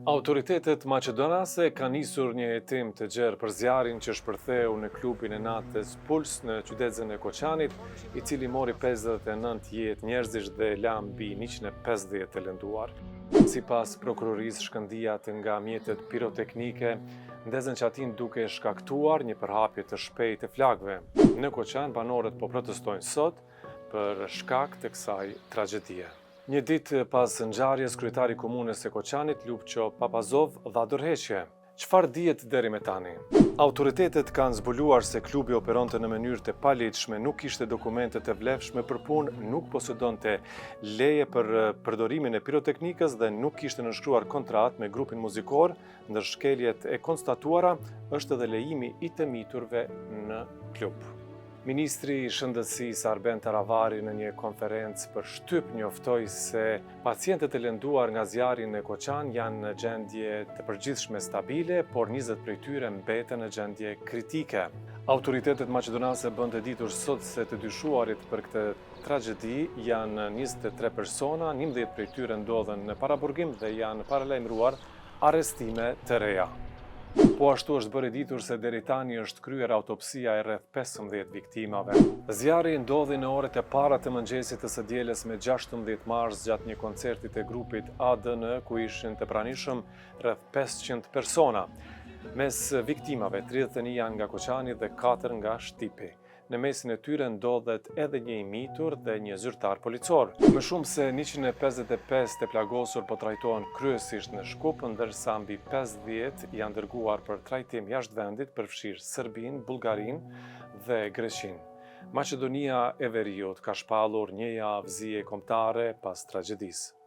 Autoritetet maqedonase kanë nisur një hetim të gjerë për zjarrin që shpërtheu në klubin e natës Puls në qytetin e Koçanit, i cili mori 59 jetë njerëzish dhe la mbi 150 të lënduar. Sipas prokurorisë, shkëndijat nga mjetet piroteknike ndezën qatin duke shkaktuar një përhapje të shpejtë të flakëve. Në Koçan, banorët po protestojnë sot për shkak të kësaj tragjedie. Një ditë pas ngjarjes, kryetari i komunës së Koçanit, Lupço Papazov, dha dorëheqje. Çfarë dihet deri më tani? Autoritetet kanë zbuluar se klubi operonte në mënyrë të paligjshme, nuk kishte dokumente të vlefshme për punë, nuk posedonte leje për përdorimin e piroteknikës dhe nuk kishte nënshkruar kontratë me grupin muzikor. Ndër shkeljet e konstatuara është edhe lejimi i të miturve në klub. Ministri i Shëndetësisë Arben Taravari në një konferencë për shtyp njoftoi se pacientët e lënduar nga zjarri në Koçan janë në gjendje të përgjithshme stabile, por 20 prej tyre mbeten në gjendje kritike. Autoritetet maqedonase bën të ditur sot se të dyshuarit për këtë tragjedi janë 23 persona, 11 prej tyre ndodhen në paraburgim dhe janë paralajmëruar arrestime të reja. Po ashtu është bërë ditur se deri tani është kryer autopsia e rreth 15 viktimave. Zjarri ndodhi në orët e para të mëngjesit të së dielës me 16 mars gjatë një koncerti të grupit ADN ku ishin të pranishëm rreth 500 persona. Mes viktimave 31 janë nga Koçani dhe 4 nga Shtipi. Në mesin e tyre ndodhet edhe një i mitur dhe një zyrtar policor. Më shumë se 155 të plagosur po trajtohen kryesisht në Shkup, ndërsa mbi 50 janë dërguar për trajtim jashtë vendit, përfshirë Serbinë, Bullgarinë dhe Greqinë. Maqedonia e Veriut ka shpallur një javë zije kombëtare pas tragjedisë.